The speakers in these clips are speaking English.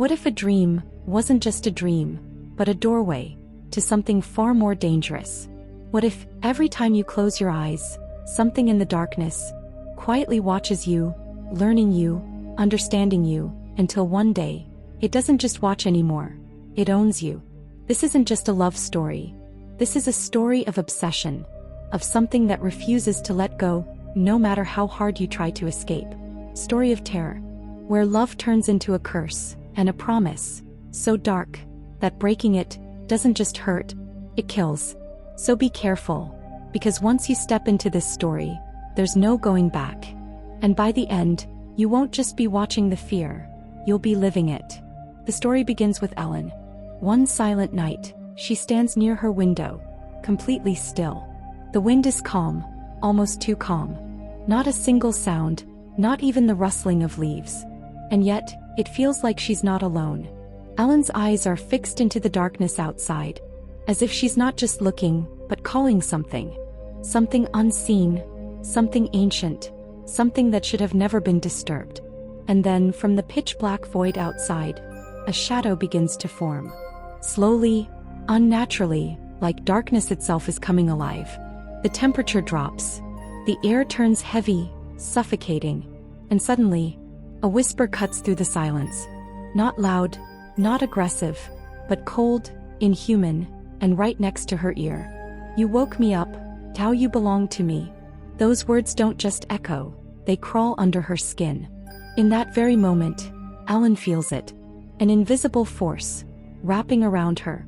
What if a dream wasn't just a dream, but a doorway to something far more dangerous? What if, every time you close your eyes, something in the darkness quietly watches you, learning you, understanding you, until one day, it doesn't just watch anymore, it owns you? This isn't just a love story. This is a story of obsession, of something that refuses to let go, no matter how hard you try to escape. Story of terror, where love turns into a curse, and a promise, so dark, that breaking it doesn't just hurt, it kills. So be careful, because once you step into this story, there's no going back. And by the end, you won't just be watching the fear, you'll be living it. The story begins with Ellen. One silent night, she stands near her window, completely still. The wind is calm, almost too calm. Not a single sound, not even the rustling of leaves. And yet, it feels like she's not alone. Ellen's eyes are fixed into the darkness outside, as if she's not just looking, but calling something. Something unseen, something ancient, something that should have never been disturbed. And then, from the pitch-black void outside, a shadow begins to form. Slowly, unnaturally, like darkness itself is coming alive. The temperature drops. The air turns heavy, suffocating. And suddenly, a whisper cuts through the silence. Not loud, not aggressive, but cold, inhuman, and right next to her ear. "You woke me up, Tao, you belong to me." Those words don't just echo, they crawl under her skin. In that very moment, Ellen feels it. An invisible force, wrapping around her,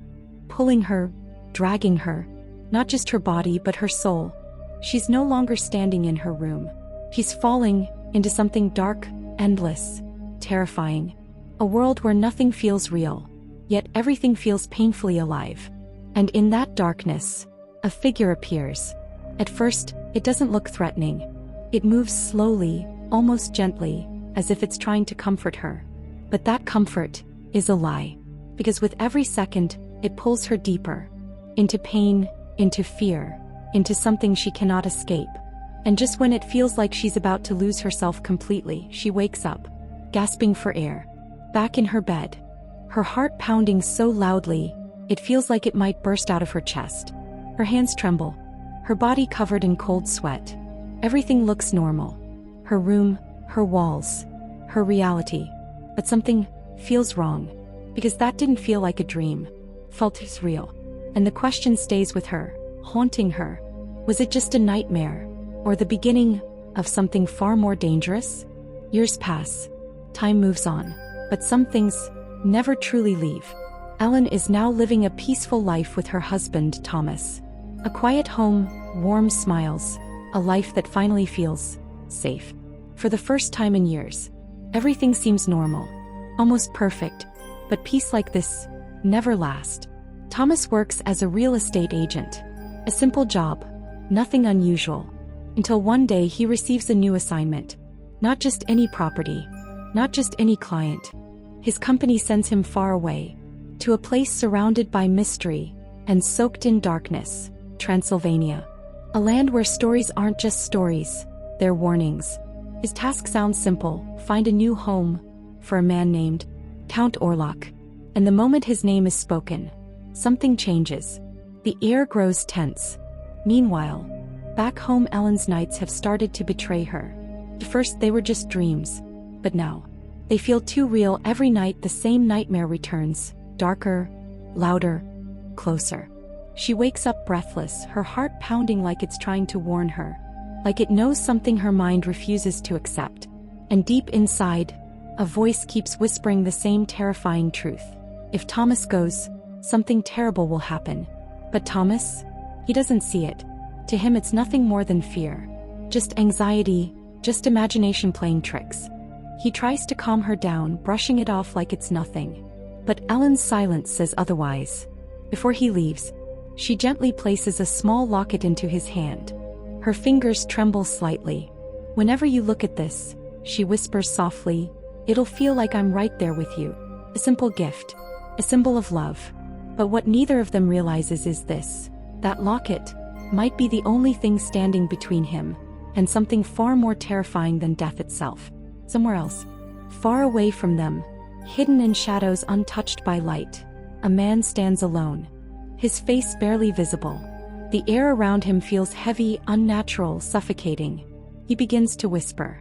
pulling her, dragging her, not just her body but her soul. She's no longer standing in her room. She's falling into something dark, endless, terrifying. A world where nothing feels real, yet everything feels painfully alive. And in that darkness, a figure appears. At first, it doesn't look threatening. It moves slowly, almost gently, as if it's trying to comfort her. But that comfort is a lie. Because with every second, it pulls her deeper. Into pain, into fear, into something she cannot escape. And just when it feels like she's about to lose herself completely, she wakes up, gasping for air. Back in her bed. Her heart pounding so loudly, it feels like it might burst out of her chest. Her hands tremble. Her body covered in cold sweat. Everything looks normal. Her room, her walls, her reality. But something feels wrong. Because that didn't feel like a dream. Felt as real. And the question stays with her, haunting her. Was it just a nightmare? Or the beginning of something far more dangerous? Years pass. Time moves on. But some things never truly leave. Ellen is now living a peaceful life with her husband, Thomas. A quiet home, warm smiles, a life that finally feels safe. For the first time in years, everything seems normal, almost perfect, but peace like this never lasts. Thomas works as a real estate agent. A simple job, nothing unusual, until one day he receives a new assignment. Not just any property, not just any client. His company sends him far away, to a place surrounded by mystery and soaked in darkness, Transylvania. A land where stories aren't just stories, they're warnings. His task sounds simple: find a new home for a man named Count Orlok. And the moment his name is spoken, something changes. The air grows tense. Meanwhile, back home, Ellen's nights have started to betray her. At first they were just dreams, but now, they feel too real. Every night the same nightmare returns, darker, louder, closer. She wakes up breathless, her heart pounding like it's trying to warn her. Like it knows something her mind refuses to accept. And deep inside, a voice keeps whispering the same terrifying truth. If Thomas goes, something terrible will happen. But Thomas? He doesn't see it. To him it's nothing more than fear. Just anxiety, just imagination playing tricks. He tries to calm her down, brushing it off like it's nothing. But Ellen's silence says otherwise. Before he leaves, she gently places a small locket into his hand. Her fingers tremble slightly. "Whenever you look at this," she whispers softly, "it'll feel like I'm right there with you." A simple gift. A symbol of love. But what neither of them realizes is this: that locket might be the only thing standing between him and something far more terrifying than death itself. Somewhere else, far away from them, hidden in shadows untouched by light. A man stands alone, his face barely visible. The air around him feels heavy, unnatural, suffocating. He begins to whisper.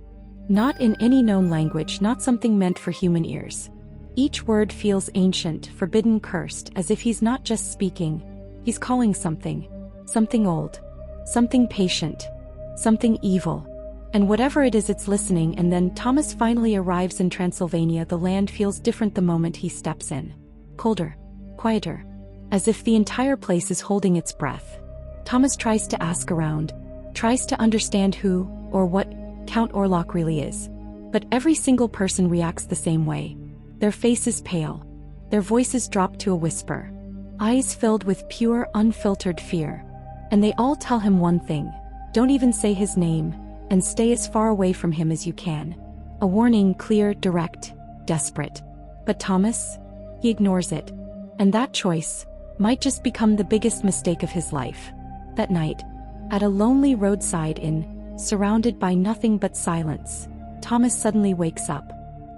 Not in any known language, not something meant for human ears. Each word feels ancient, forbidden, cursed, as if he's not just speaking. He's calling something. Something old. Something patient. Something evil. And whatever it is, it's listening. And then Thomas finally arrives in Transylvania. The land feels different the moment he steps in. Colder. Quieter. As if the entire place is holding its breath. Thomas tries to ask around. Tries to understand who, or what, Count Orlok really is. But every single person reacts the same way. Their faces pale. Their voices drop to a whisper. Eyes filled with pure, unfiltered fear. And they all tell him one thing. Don't even say his name, and stay as far away from him as you can. A warning, clear, direct, desperate. But Thomas? He ignores it. And that choice might just become the biggest mistake of his life. That night, at a lonely roadside inn, surrounded by nothing but silence, Thomas suddenly wakes up.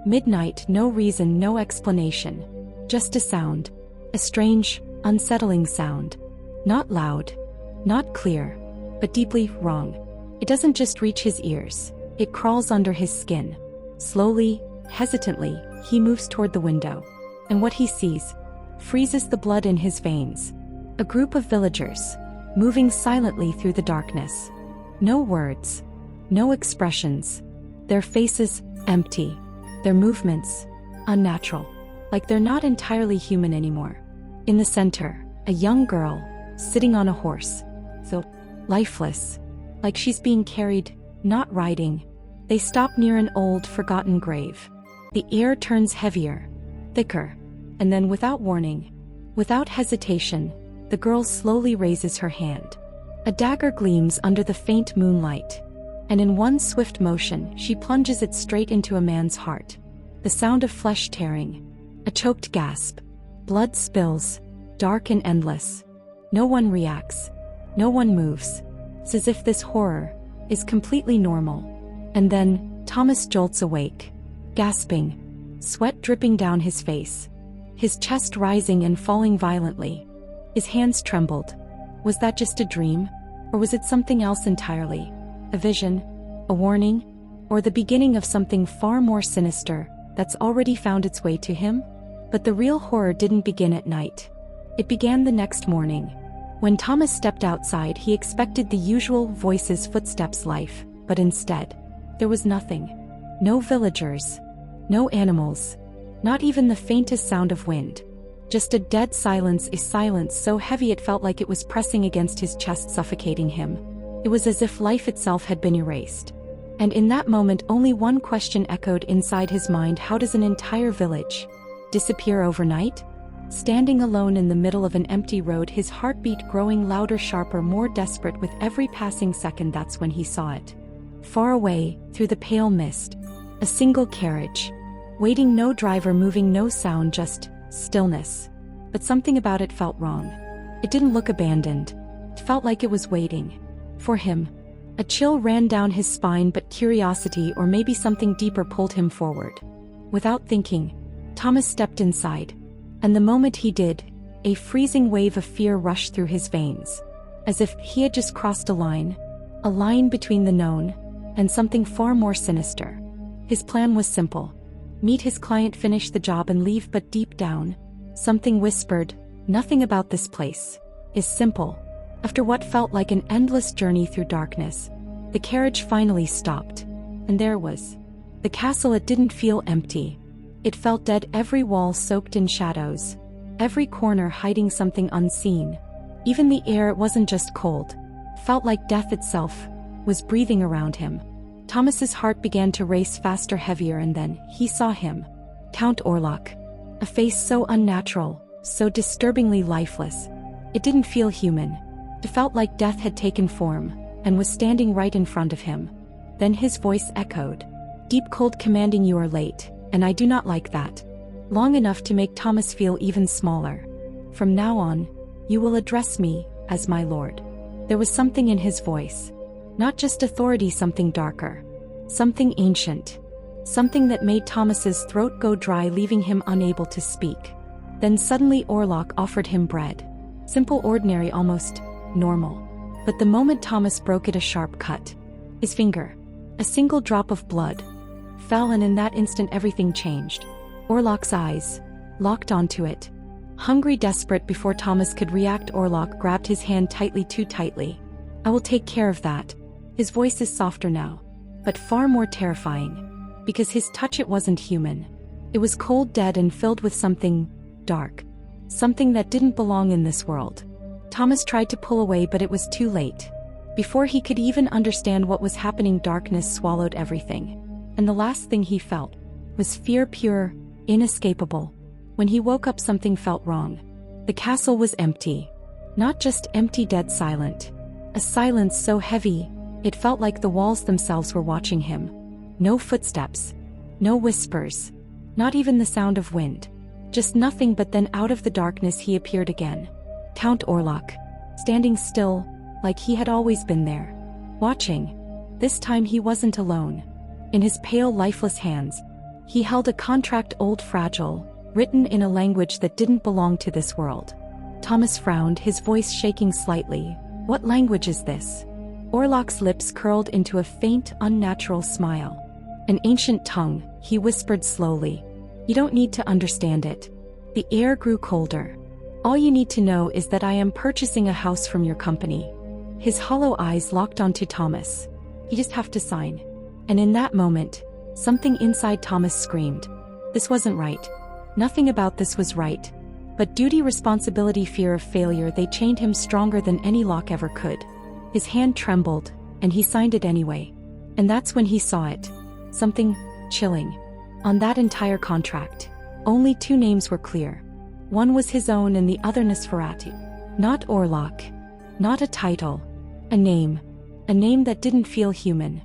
Midnight, no reason, no explanation. Just a sound. A strange, unsettling sound. Not loud. Not clear. But deeply wrong. It doesn't just reach his ears. It crawls under his skin. Slowly, hesitantly, he moves toward the window. And what he sees freezes the blood in his veins. A group of villagers, moving silently through the darkness. No words. No expressions. Their faces, empty. Their movements, unnatural. Like they're not entirely human anymore. In the center, a young girl, sitting on a horse. So lifeless. Like she's being carried, not riding. They stop near an old, forgotten grave. The air turns heavier, thicker. And then without warning, without hesitation, the girl slowly raises her hand. A dagger gleams under the faint moonlight. And in one swift motion, she plunges it straight into a man's heart. The sound of flesh tearing. A choked gasp. Blood spills, dark and endless. No one reacts. No one moves. It's as if this horror is completely normal. And then, Thomas jolts awake. Gasping. Sweat dripping down his face. His chest rising and falling violently. His hands trembled. Was that just a dream? Or was it something else entirely? A vision? A warning? Or the beginning of something far more sinister that's already found its way to him? But the real horror didn't begin at night. It began the next morning. When Thomas stepped outside, he expected the usual voices, footsteps, life, but instead, there was nothing. No villagers. No animals. Not even the faintest sound of wind. Just a dead silence, a silence so heavy it felt like it was pressing against his chest, suffocating him. It was as if life itself had been erased. And in that moment, only one question echoed inside his mind: how does an entire village disappear overnight? Standing alone in the middle of an empty road, his heartbeat growing louder, sharper, more desperate with every passing second, that's when he saw it. Far away, through the pale mist, a single carriage. Waiting, no driver, moving, no sound, just stillness. But something about it felt wrong. It didn't look abandoned. It felt like it was waiting. For him. A chill ran down his spine, but curiosity, or maybe something deeper, pulled him forward. Without thinking, Thomas stepped inside. And the moment he did, a freezing wave of fear rushed through his veins. As if he had just crossed a line between the known and something far more sinister. His plan was simple. Meet his client, finish the job, and leave. But deep down, something whispered, nothing about this place is simple. After what felt like an endless journey through darkness, the carriage finally stopped. And there was the castle. It didn't feel empty. It felt dead, every wall soaked in shadows, every corner hiding something unseen. Even the air, it wasn't just cold. Felt like death itself was breathing around him. Thomas's heart began to race faster, heavier, and then he saw him. Count Orlok. A face so unnatural, so disturbingly lifeless. It didn't feel human. It felt like death had taken form, and was standing right in front of him. Then his voice echoed. Deep, cold, commanding, you are late, and I do not like that. Long enough to make Thomas feel even smaller. From now on, you will address me as my lord. There was something in his voice. Not just authority, something darker. Something ancient. something that made Thomas's throat go dry, leaving him unable to speak. Then suddenly Orlok offered him bread. Simple, ordinary, almost normal. But the moment Thomas broke it, a sharp cut. His finger, a single drop of blood, fell, and in that instant everything changed. Orlok's eyes locked onto it. Hungry, desperate. Before Thomas could react, Orlok grabbed his hand tightly, too tightly. "I will take care of that." His voice is softer now, but far more terrifying. Because his touch, it wasn't human. It was cold, dead, and filled with something dark. Something that didn't belong in this world. Thomas tried to pull away, but it was too late. Before he could even understand what was happening, darkness swallowed everything. And the last thing he felt was fear, pure, inescapable. When he woke up, something felt wrong. The castle was empty. Not just empty, dead silent. A silence so heavy, it felt like the walls themselves were watching him. No footsteps. No whispers. Not even the sound of wind. Just nothing. But then out of the darkness he appeared again. Count Orlok. Standing still, like he had always been there. Watching. This time he wasn't alone. In his pale, lifeless hands, he held a contract, old, fragile, written in a language that didn't belong to this world. Thomas frowned, his voice shaking slightly. "What language is this?" Orlok's lips curled into a faint, unnatural smile. "An ancient tongue," he whispered slowly. "You don't need to understand it." The air grew colder. "All you need to know is that I am purchasing a house from your company." His hollow eyes locked onto Thomas. "You just have to sign." And in that moment, something inside Thomas screamed. This wasn't right. Nothing about this was right. But duty, responsibility, fear of failure, they chained him stronger than any lock ever could. His hand trembled, and he signed it anyway. And that's when he saw it. Something chilling. On that entire contract, only two names were clear. One was his own and the other Nosferatu. Not Orlok. Not a title. A name. A name that didn't feel human.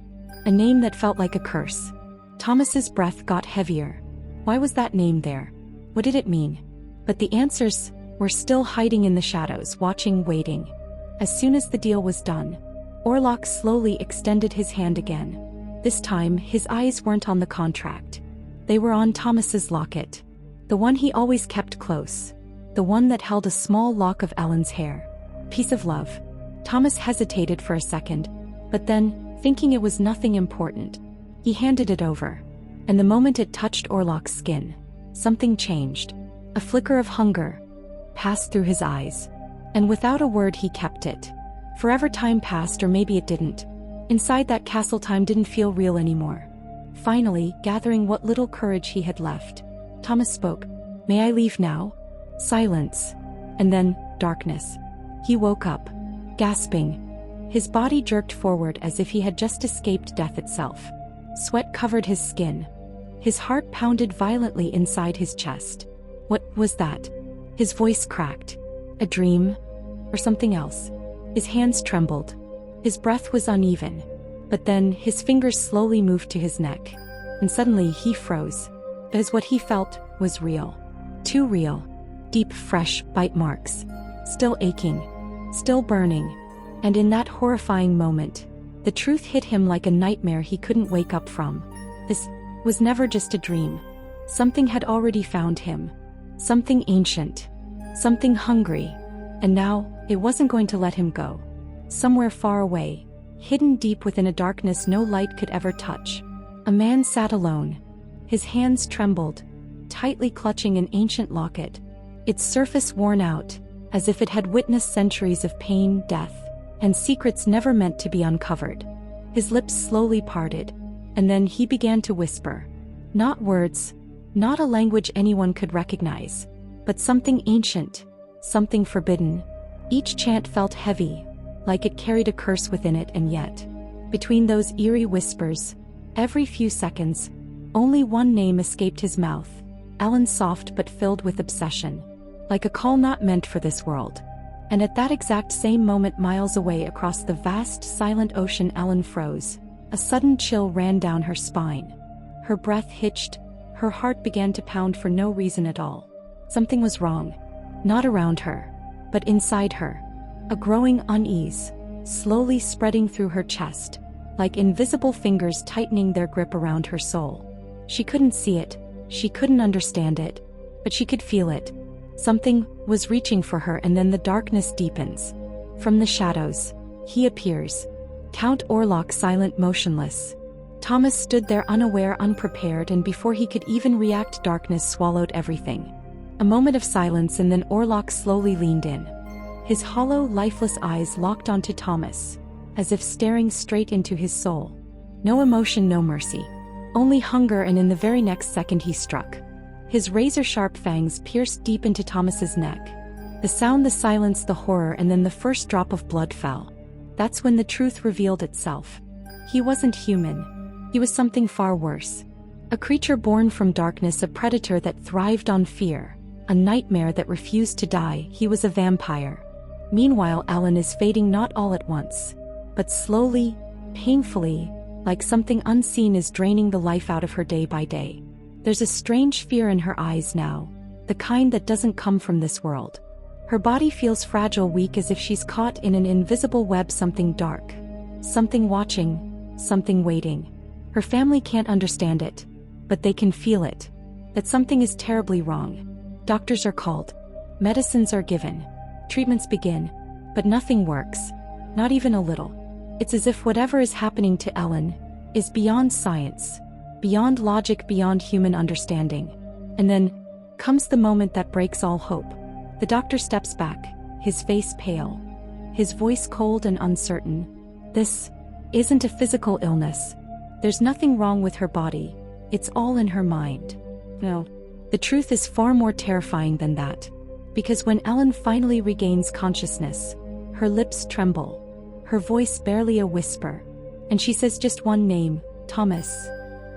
A name that felt like a curse. Thomas's breath got heavier. Why was that name there? What did it mean? But the answers were still hiding in the shadows, watching, waiting. As soon as the deal was done, Orlok slowly extended his hand again. This time, his eyes weren't on the contract. They were on Thomas's locket. The one he always kept close. The one that held a small lock of Ellen's hair. Piece of love. Thomas hesitated for a second, but then, thinking it was nothing important, he handed it over. And the moment it touched Orlok's skin, something changed. A flicker of hunger passed through his eyes. And without a word he kept it. Forever time passed, or maybe it didn't. Inside that castle, time didn't feel real anymore. Finally, gathering what little courage he had left, Thomas spoke. "May I leave now?" Silence. And then, darkness. He woke up, gasping. His body jerked forward as if he had just escaped death itself. Sweat covered his skin. His heart pounded violently inside his chest. What was that? His voice cracked. A dream? Or something else? His hands trembled. His breath was uneven. But then, his fingers slowly moved to his neck. And suddenly, he froze. As what he felt was real. Too real. Deep, fresh bite marks. Still aching. Still burning. And in that horrifying moment, the truth hit him like a nightmare he couldn't wake up from. This was never just a dream. Something had already found him. Something ancient. Something hungry. And now, it wasn't going to let him go. Somewhere far away, hidden deep within a darkness no light could ever touch, a man sat alone. His hands trembled, tightly clutching an ancient locket, its surface worn out, as if it had witnessed centuries of pain, death, and secrets never meant to be uncovered. His lips slowly parted, and then he began to whisper. Not words, not a language anyone could recognize, but something ancient, something forbidden. Each chant felt heavy, like it carried a curse within it, and yet, between those eerie whispers, every few seconds, only one name escaped his mouth, Ellen, soft but filled with obsession, like a call not meant for this world. And at that exact same moment, miles away across the vast, silent ocean, Ellen froze. A sudden chill ran down her spine. Her breath hitched, her heart began to pound for no reason at all. Something was wrong. Not around her, but inside her. A growing unease, slowly spreading through her chest, like invisible fingers tightening their grip around her soul. She couldn't see it, she couldn't understand it, but she could feel it. Something was reaching for her, and then the darkness deepens. From the shadows, he appears. Count Orlok, silent, motionless. Thomas stood there, unaware, unprepared, and before he could even react, darkness swallowed everything. A moment of silence, and then Orlok slowly leaned in. His hollow, lifeless eyes locked onto Thomas, as if staring straight into his soul. No emotion, no mercy. Only hunger, and in the very next second he struck. His razor-sharp fangs pierced deep into Thomas's neck. The sound, the silence, the horror, and then the first drop of blood fell. That's when the truth revealed itself. He wasn't human. He was something far worse. A creature born from darkness, a predator that thrived on fear, a nightmare that refused to die. He was a vampire. Meanwhile, Ellen is fading, not all at once, but slowly, painfully, like something unseen is draining the life out of her day by day. There's a strange fear in her eyes now, the kind that doesn't come from this world. Her body feels fragile, weak, as if she's caught in an invisible web, something dark. Something watching, something waiting. Her family can't understand it, but they can feel it. That something is terribly wrong. Doctors are called. Medicines are given. Treatments begin. But nothing works. Not even a little. It's as if whatever is happening to Ellen is beyond science, beyond logic, beyond human understanding. And then comes the moment that breaks all hope. The doctor steps back, his face pale, his voice cold and uncertain. This isn't a physical illness. There's nothing wrong with her body. It's all in her mind. No, the truth is far more terrifying than that. Because when Ellen finally regains consciousness, her lips tremble, her voice barely a whisper, and she says just one name, Thomas.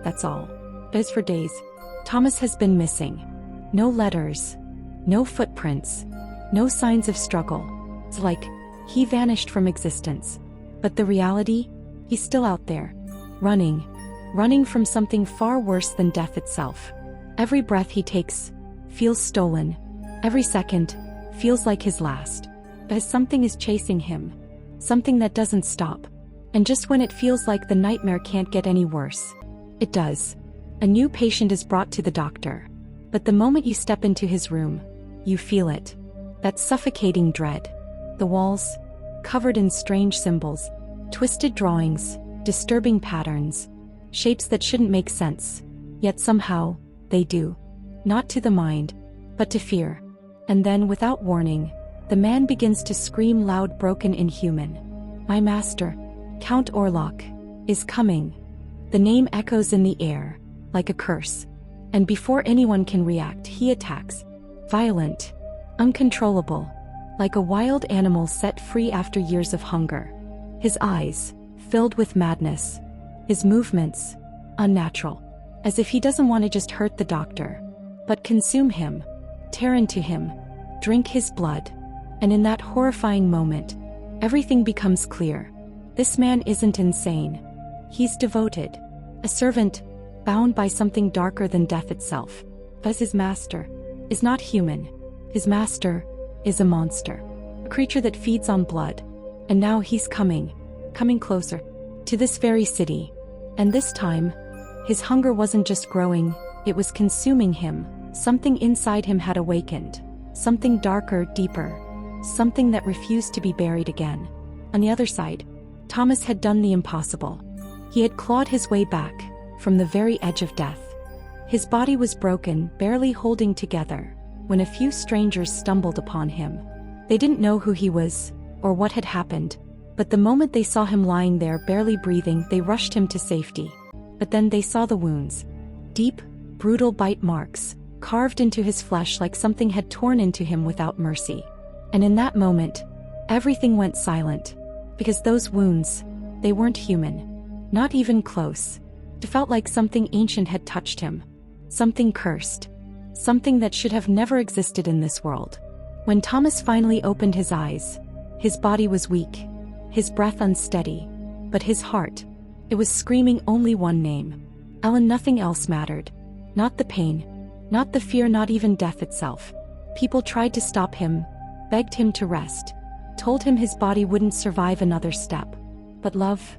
That's all. As for days, Thomas has been missing. No letters, no footprints, no signs of struggle. It's like he vanished from existence. But the reality? He's still out there, running from something far worse than death itself. Every breath he takes feels stolen. Every second feels like his last. As something is chasing him, something that doesn't stop. And just when it feels like the nightmare can't get any worse, it does. A new patient is brought to the doctor. But the moment you step into his room, you feel it. That suffocating dread. The walls, covered in strange symbols, twisted drawings, disturbing patterns, shapes that shouldn't make sense, yet somehow, they do. Not to the mind, but to fear. And then, without warning, the man begins to scream loud, broken, inhuman. My master, Count Orlok, is coming. The name echoes in the air, like a curse. And before anyone can react, he attacks. Violent, uncontrollable, like a wild animal set free after years of hunger. His eyes, filled with madness. His movements, unnatural. As if he doesn't want to just hurt the doctor, but consume him, tear into him, drink his blood. And in that horrifying moment, everything becomes clear. This man isn't insane. He's devoted. A servant, bound by something darker than death itself. As his master is not human. His master is a monster. A creature that feeds on blood. And now he's coming closer to this very city. And this time, his hunger wasn't just growing, it was consuming him. Something inside him had awakened. Something darker, deeper. Something that refused to be buried again. On the other side, Thomas had done the impossible. He had clawed his way back from the very edge of death. His body was broken, barely holding together, when a few strangers stumbled upon him. They didn't know who he was, or what had happened, but the moment they saw him lying there, barely breathing, they rushed him to safety. But then they saw the wounds. Deep, brutal bite marks, carved into his flesh like something had torn into him without mercy. And in that moment, everything went silent. Because those wounds, they weren't human. Not even close. It felt like something ancient had touched him. Something cursed. Something that should have never existed in this world. When Thomas finally opened his eyes, his body was weak, his breath unsteady, but his heart, it was screaming only one name. Ellen. Nothing else mattered. Not the pain, not the fear, not even death itself. People tried to stop him, begged him to rest, told him his body wouldn't survive another step. But love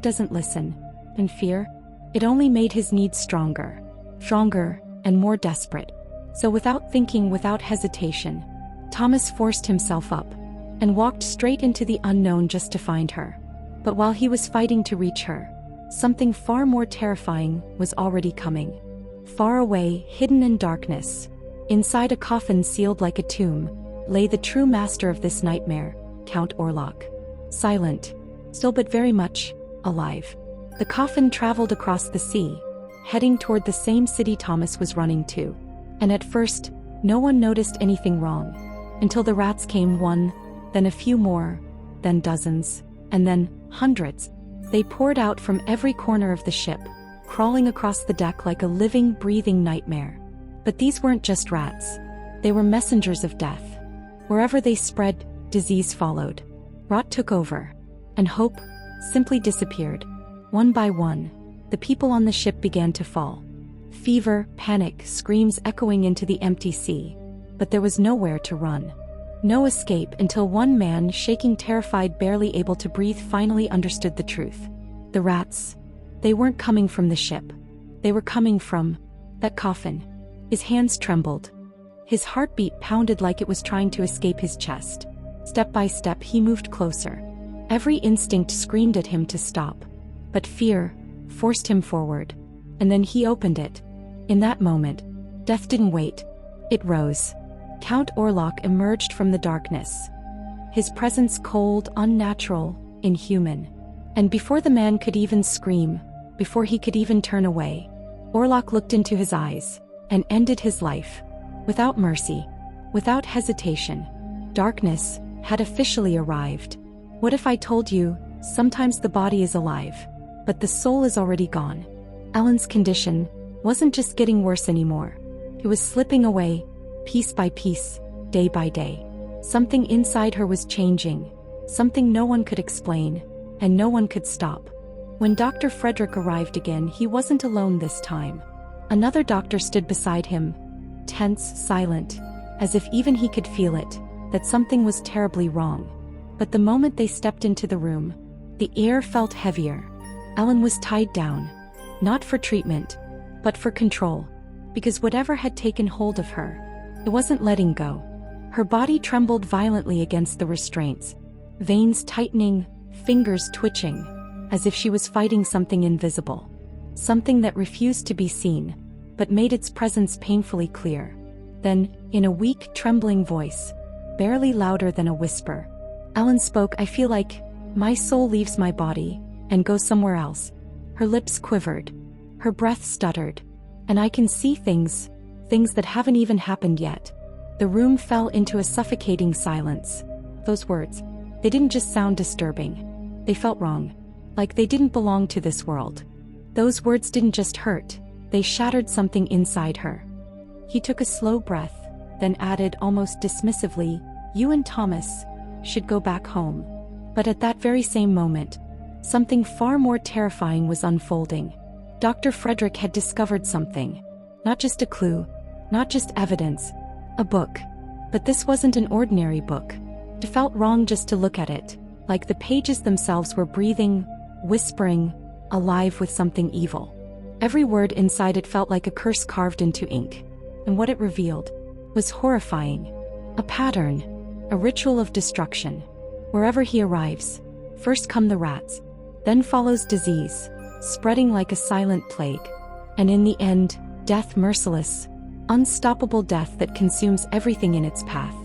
doesn't listen. And fear It only made his need stronger. Stronger and more desperate. So without thinking, without hesitation, Thomas forced himself up and walked straight into the unknown just to find her. But while he was fighting to reach her, something far more terrifying was already coming. Far away, hidden in darkness, inside a coffin sealed like a tomb, lay the true master of this nightmare, Count Orlok. Silent, still but very much alive. The coffin traveled across the sea, heading toward the same city Thomas was running to. And at first, no one noticed anything wrong, until the rats came, one, then a few more, then dozens, and then hundreds. They poured out from every corner of the ship, crawling across the deck like a living, breathing nightmare. But these weren't just rats. They were messengers of death. Wherever they spread, disease followed. Rot took over, and hope simply disappeared. One by one, the people on the ship began to fall. Fever, panic, screams echoing into the empty sea. But there was nowhere to run. No escape until one man, shaking, terrified, barely able to breathe, finally understood the truth. The rats, they weren't coming from the ship. They were coming from that coffin. His hands trembled. His heartbeat pounded like it was trying to escape his chest. Step by step he moved closer. Every instinct screamed at him to stop. But fear forced him forward. And then he opened it. In that moment, death didn't wait. It rose. Count Orlok emerged from the darkness. His presence cold, unnatural, inhuman. And before the man could even scream, before he could even turn away, Orlok looked into his eyes and ended his life. Without mercy, without hesitation. Darkness had officially arrived. What if I told you, sometimes the body is alive, but the soul is already gone? Ellen's condition wasn't just getting worse anymore. It was slipping away, piece by piece, day by day. Something inside her was changing, something no one could explain, and no one could stop. When Dr. Frederick arrived again, he wasn't alone this time. Another doctor stood beside him, tense, silent, as if even he could feel it, that something was terribly wrong. But the moment they stepped into the room, the air felt heavier. Ellen was tied down, not for treatment, but for control, because whatever had taken hold of her, it wasn't letting go. Her body trembled violently against the restraints, veins tightening, fingers twitching, as if she was fighting something invisible. Something that refused to be seen, but made its presence painfully clear. Then, in a weak, trembling voice, barely louder than a whisper, Ellen spoke. I feel like my soul leaves my body and goes somewhere else. Her lips quivered. Her breath stuttered. And I can see things that haven't even happened yet. The room fell into a suffocating silence. Those words, they didn't just sound disturbing. They felt wrong. Like they didn't belong to this world. Those words didn't just hurt. They shattered something inside her. He took a slow breath, then added almost dismissively, "You and Thomas should go back home." But at that very same moment, something far more terrifying was unfolding. Dr. Frederick had discovered something. Not just a clue, not just evidence, a book. But this wasn't an ordinary book. It felt wrong just to look at it, like the pages themselves were breathing, whispering, alive with something evil. Every word inside it felt like a curse carved into ink. And what it revealed was horrifying. A pattern, a ritual of destruction. Wherever he arrives, first come the rats, then follows disease, spreading like a silent plague. And in the end, death, merciless, unstoppable death that consumes everything in its path.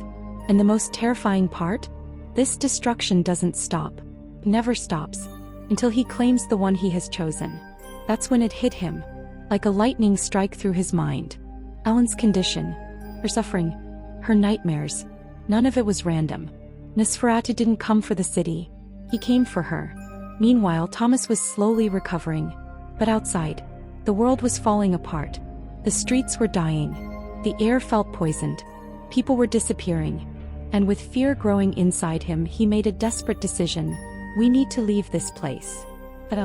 And the most terrifying part? This destruction doesn't stop. It never stops. Until he claims the one he has chosen. That's when it hit him, like a lightning strike through his mind. Ellen's condition, her suffering, her nightmares, none of it was random. Nosferatu didn't come for the city. He came for her. Meanwhile, Thomas was slowly recovering. But outside, the world was falling apart. The streets were dying. The air felt poisoned. People were disappearing. And with fear growing inside him, he made a desperate decision. We need to leave this place. But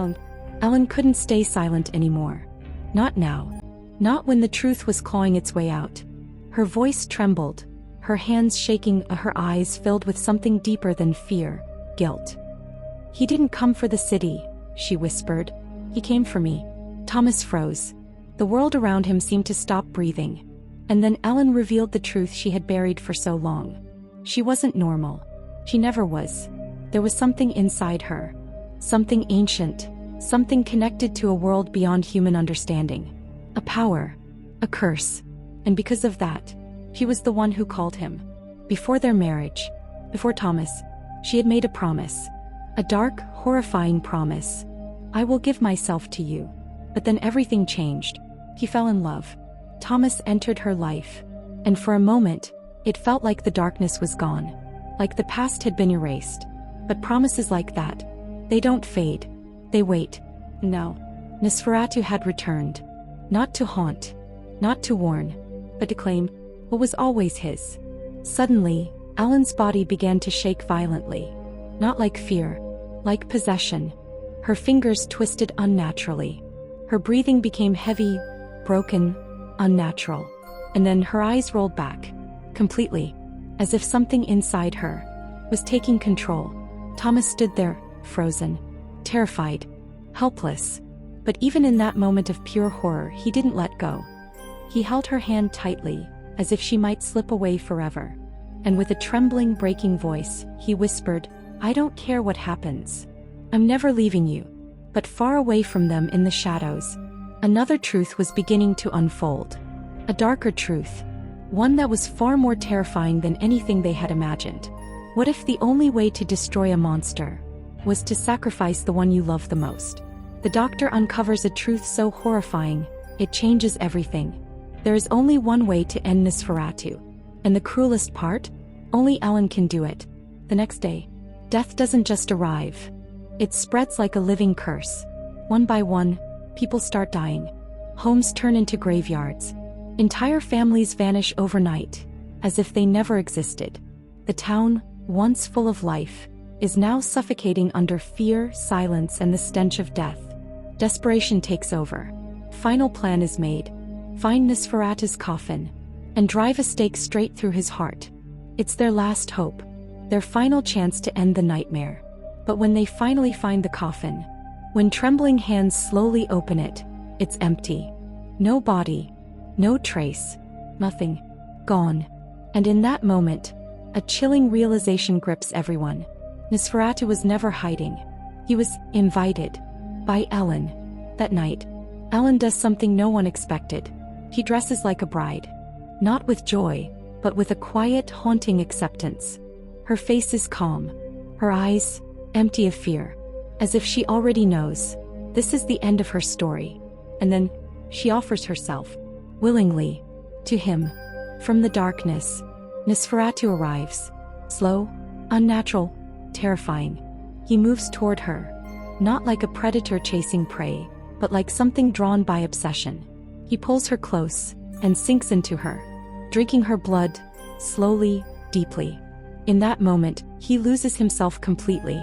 Ellen couldn't stay silent anymore. Not now. Not when the truth was clawing its way out. Her voice trembled, her hands shaking, her eyes filled with something deeper than fear, guilt. "He didn't come for the city," she whispered. "He came for me." Thomas froze. The world around him seemed to stop breathing. And then Ellen revealed the truth she had buried for so long. She wasn't normal. She never was. There was something inside her. Something ancient. Something connected to a world beyond human understanding. A power. A curse. And because of that, she was the one who called him. Before their marriage, before Thomas, she had made a promise. A dark, horrifying promise. I will give myself to you. But then everything changed. He fell in love. Thomas entered her life. And for a moment, it felt like the darkness was gone. Like the past had been erased. But promises like that, they don't fade. They wait. No. Nosferatu had returned. Not to haunt. Not to warn. But to claim what was always his. Suddenly, Ellen's body began to shake violently. Not like fear. Like possession. Her fingers twisted unnaturally. Her breathing became heavy, broken, unnatural. And then her eyes rolled back. Completely. As if something inside her was taking control. Thomas stood there, frozen. Terrified. Helpless. But even in that moment of pure horror, he didn't let go. He held her hand tightly, as if she might slip away forever. And with a trembling, breaking voice, he whispered, I don't care what happens. I'm never leaving you. But far away from them in the shadows, another truth was beginning to unfold. A darker truth. One that was far more terrifying than anything they had imagined. What if the only way to destroy a monster was to sacrifice the one you love the most? The doctor uncovers a truth so horrifying, it changes everything. There is only one way to end Nosferatu. And the cruelest part? Only Ellen can do it. The next day, death doesn't just arrive. It spreads like a living curse. One by one, people start dying. Homes turn into graveyards. Entire families vanish overnight, as if they never existed. The town, once full of life, is now suffocating under fear, silence, and the stench of death. Desperation takes over. Final plan is made. Find Nosferatu's coffin and drive a stake straight through his heart. It's their last hope, their final chance to end the nightmare. But when they finally find the coffin, when trembling hands slowly open it, it's empty. No body, no trace, nothing. Gone. And in that moment, a chilling realization grips everyone. Nosferatu was never hiding. He was invited by Ellen. That night, Ellen does something no one expected. He dresses like a bride. Not with joy, but with a quiet, haunting acceptance. Her face is calm. Her eyes, empty of fear. As if she already knows. This is the end of her story. And then, she offers herself. Willingly. To him. From the darkness, Nosferatu arrives. Slow, unnatural, terrifying. He moves toward her. Not like a predator chasing prey, but like something drawn by obsession. He pulls her close, and sinks into her. Drinking her blood, slowly, deeply. In that moment, he loses himself completely.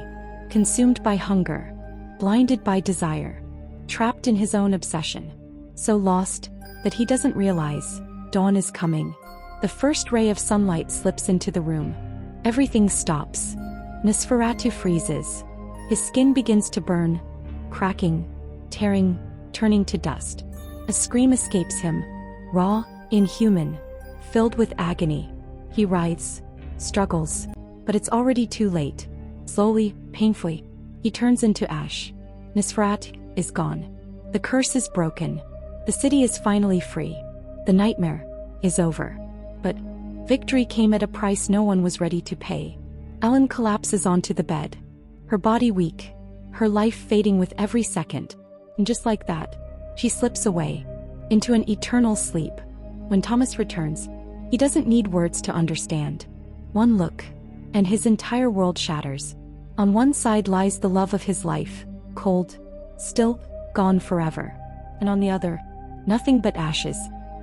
Consumed by hunger. Blinded by desire. Trapped in his own obsession. So lost, that he doesn't realize, dawn is coming. The first ray of sunlight slips into the room. Everything stops. Nosferatu freezes. His skin begins to burn, cracking, tearing, turning to dust. A scream escapes him, raw, inhuman, filled with agony. He writhes, struggles, but it's already too late. Slowly, painfully, he turns into ash. Nosferatu is gone. The curse is broken. The city is finally free. The nightmare is over. But victory came at a price no one was ready to pay. Ellen collapses onto the bed. Her body weak, her life fading with every second. And just like that, she slips away, into an eternal sleep. When Thomas returns, he doesn't need words to understand. One look, and his entire world shatters. On one side lies the love of his life, cold, still, gone forever. And on the other, nothing but ashes,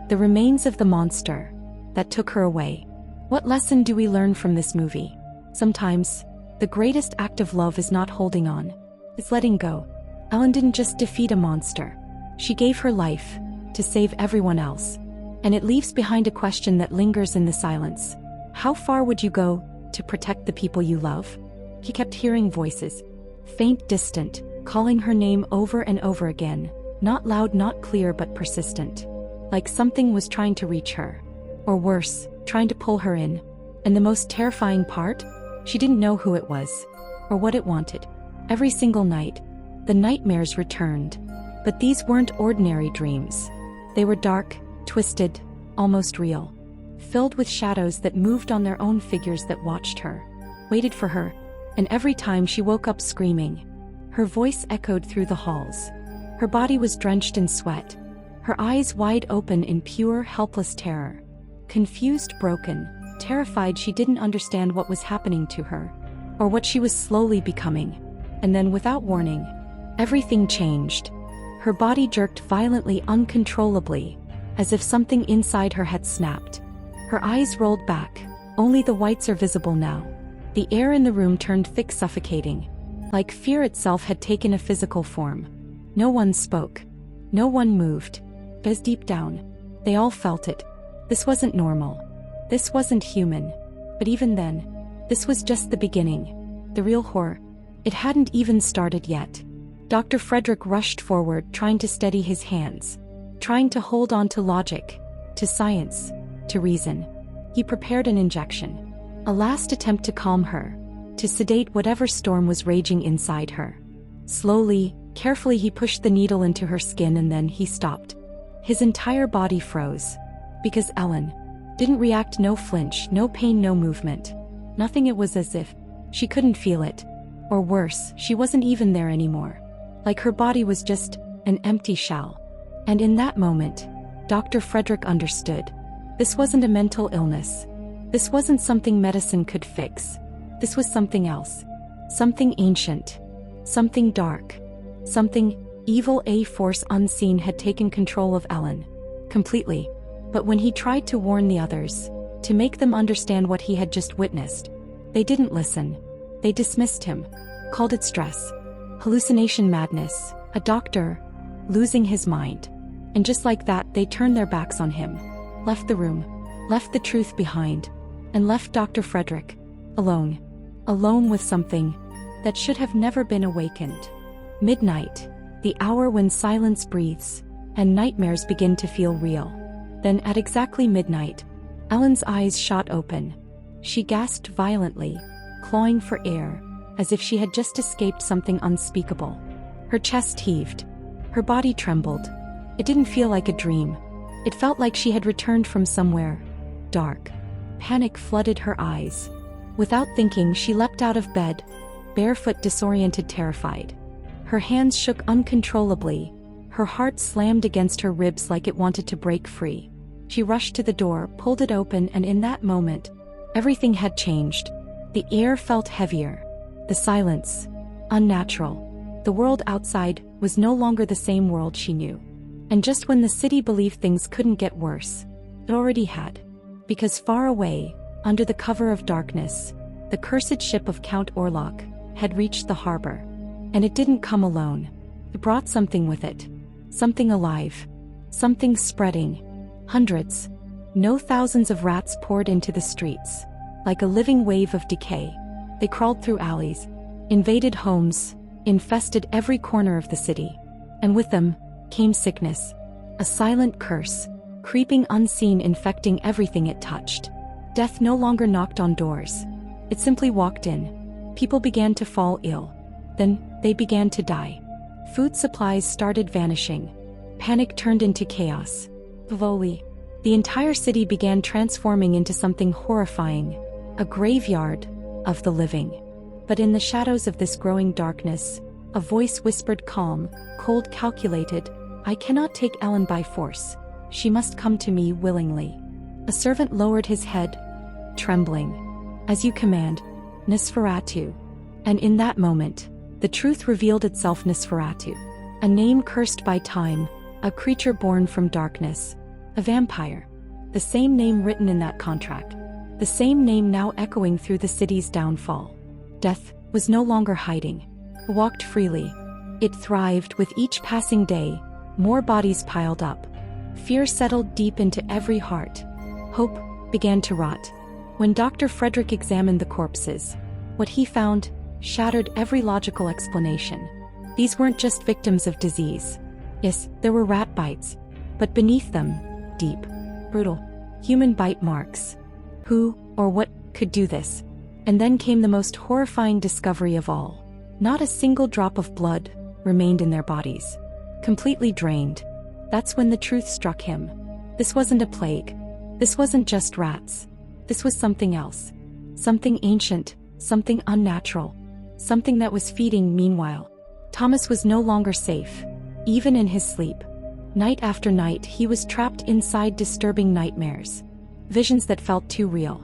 the remains of the monster that took her away. What lesson do we learn from this movie? Sometimes, the greatest act of love is not holding on, it's letting go. Ellen didn't just defeat a monster. She gave her life to save everyone else. And it leaves behind a question that lingers in the silence. How far would you go to protect the people you love? He kept hearing voices, faint, distant, calling her name over and over again. Not loud, not clear, but persistent. Like something was trying to reach her. Or worse, trying to pull her in. And the most terrifying part? She didn't know who it was. Or what it wanted. Every single night, the nightmares returned. But these weren't ordinary dreams. They were dark, twisted, almost real. Filled with shadows that moved on their own, figures that watched her, waited for her, and every time she woke up screaming, her voice echoed through the halls. Her body was drenched in sweat, her eyes wide open in pure, helpless terror. Confused, broken, terrified, she didn't understand what was happening to her, or what she was slowly becoming. And then, without warning, everything changed. Her body jerked violently, uncontrollably, as if something inside her had snapped. Her eyes rolled back, only the whites are visible now. The air in the room turned thick, suffocating, like fear itself had taken a physical form. No one spoke. No one moved. But deep down, they all felt it. This wasn't normal. This wasn't human. But even then, this was just the beginning. The real horror. It hadn't even started yet. Dr. Frederick rushed forward, trying to steady his hands, trying to hold on to logic, to science, to reason. He prepared an injection, a last attempt to calm her, to sedate whatever storm was raging inside her. Slowly, carefully, he pushed the needle into her skin, and then he stopped. His entire body froze. Because Ellen didn't react, no flinch, no pain, no movement. Nothing. It was as if she couldn't feel it. Or worse, she wasn't even there anymore. Like her body was just an empty shell. And in that moment, Dr. Frederick understood. This wasn't a mental illness. This wasn't something medicine could fix. This was something else. Something ancient. Something dark. Something evil. A force unseen had taken control of Ellen. Completely. But when he tried to warn the others, to make them understand what he had just witnessed, they didn't listen. They dismissed him. Called it stress. Hallucination, madness. A doctor losing his mind. And just like that, they turned their backs on him. Left the room. Left the truth behind. And left Dr. Frederick alone. Alone with something that should have never been awakened. Midnight. The hour when silence breathes, and nightmares begin to feel real. Then at exactly midnight, Ellen's eyes shot open. She gasped violently, clawing for air, as if she had just escaped something unspeakable. Her chest heaved. Her body trembled. It didn't feel like a dream. It felt like she had returned from somewhere dark. Panic flooded her eyes. Without thinking, she leapt out of bed, barefoot, disoriented, terrified. Her hands shook uncontrollably. Her heart slammed against her ribs like it wanted to break free. She rushed to the door, pulled it open, and in that moment, everything had changed. The air felt heavier. The silence, unnatural. The world outside was no longer the same world she knew. And just when the city believed things couldn't get worse, it already had. Because far away, under the cover of darkness, the cursed ship of Count Orlok had reached the harbor. And it didn't come alone. It brought something with it. Something alive. Something spreading. Hundreds, no thousands of rats poured into the streets. Like a living wave of decay. They crawled through alleys, invaded homes, infested every corner of the city. And with them came sickness. A silent curse, creeping unseen, infecting everything it touched. Death no longer knocked on doors. It simply walked in. People began to fall ill. Then, they began to die. Food supplies started vanishing. Panic turned into chaos. Slowly, the entire city began transforming into something horrifying. A graveyard of the living. But in the shadows of this growing darkness, a voice whispered, calm, cold, calculated, "I cannot take Ellen by force. She must come to me willingly." A servant lowered his head, trembling. "As you command, Nosferatu." And in that moment, the truth revealed itself. Nosferatu. A name cursed by time, a creature born from darkness, a vampire. The same name written in that contract. The same name now echoing through the city's downfall. Death was no longer hiding. It walked freely. It thrived with each passing day. More bodies piled up. Fear settled deep into every heart. Hope began to rot. When Dr. Frederick examined the corpses, what he found shattered every logical explanation. These weren't just victims of disease. Yes, there were rat bites, but beneath them, deep, brutal, human bite marks. Who, or what, could do this? And then came the most horrifying discovery of all. Not a single drop of blood remained in their bodies. Completely drained. That's when the truth struck him. This wasn't a plague. This wasn't just rats. This was something else. Something ancient, something unnatural. Something that was feeding. Meanwhile, Thomas was no longer safe, even in his sleep. Night after night he was trapped inside disturbing nightmares. Visions that felt too real.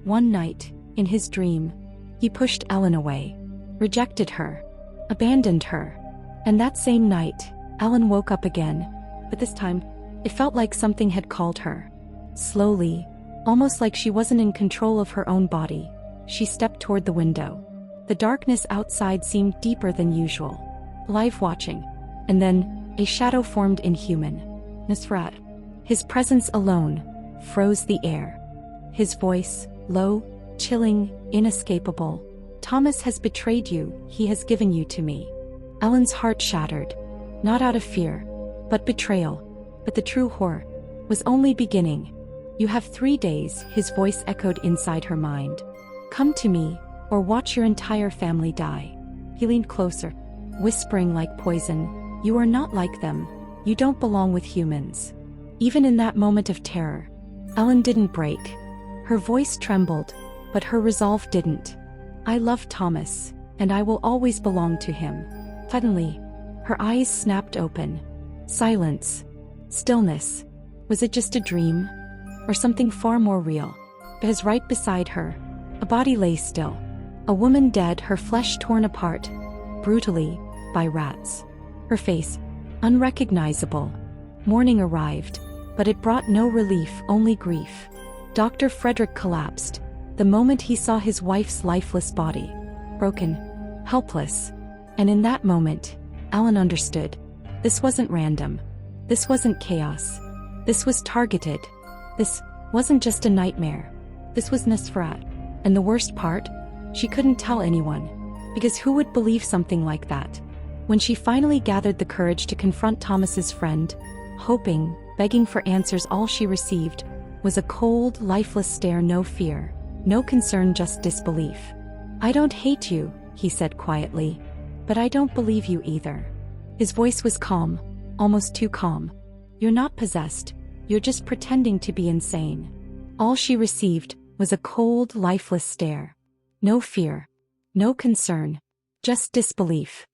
One night, in his dream, he pushed Ellen away. Rejected her. Abandoned her. And that same night, Ellen woke up again, but this time, it felt like something had called her. Slowly, almost like she wasn't in control of her own body, she stepped toward the window. The darkness outside seemed deeper than usual. Life watching. And then, a shadow formed inhuman. Nosferatu. His presence alone froze the air. His voice, low, chilling, inescapable. Thomas has betrayed you, he has given you to me. Ellen's heart shattered. Not out of fear, but betrayal. But the true horror was only beginning. You have 3 days, his voice echoed inside her mind. Come to me, or watch your entire family die. He leaned closer, whispering like poison, you are not like them. You don't belong with humans. Even in that moment of terror, Ellen didn't break. Her voice trembled, but her resolve didn't. I love Thomas, and I will always belong to him. Suddenly, her eyes snapped open. Silence. Stillness. Was it just a dream? Or something far more real? Because right beside her, a body lay still. A woman dead, her flesh torn apart, brutally, by rats. Her face, unrecognizable. Morning arrived, but it brought no relief, only grief. Dr. Frederick collapsed the moment he saw his wife's lifeless body. Broken, helpless. And in that moment, Ellen understood. This wasn't random. This wasn't chaos. This was targeted. This wasn't just a nightmare. This was Nosferatu. And the worst part? She couldn't tell anyone. Because who would believe something like that? When she finally gathered the courage to confront Thomas's friend, hoping, begging for answers, all she received was a cold, lifeless stare. No fear, no concern, just disbelief. I don't hate you, he said quietly. But I don't believe you either. His voice was calm, almost too calm. You're not possessed, you're just pretending to be insane. All she received was a cold, lifeless stare. No fear, no concern, just disbelief.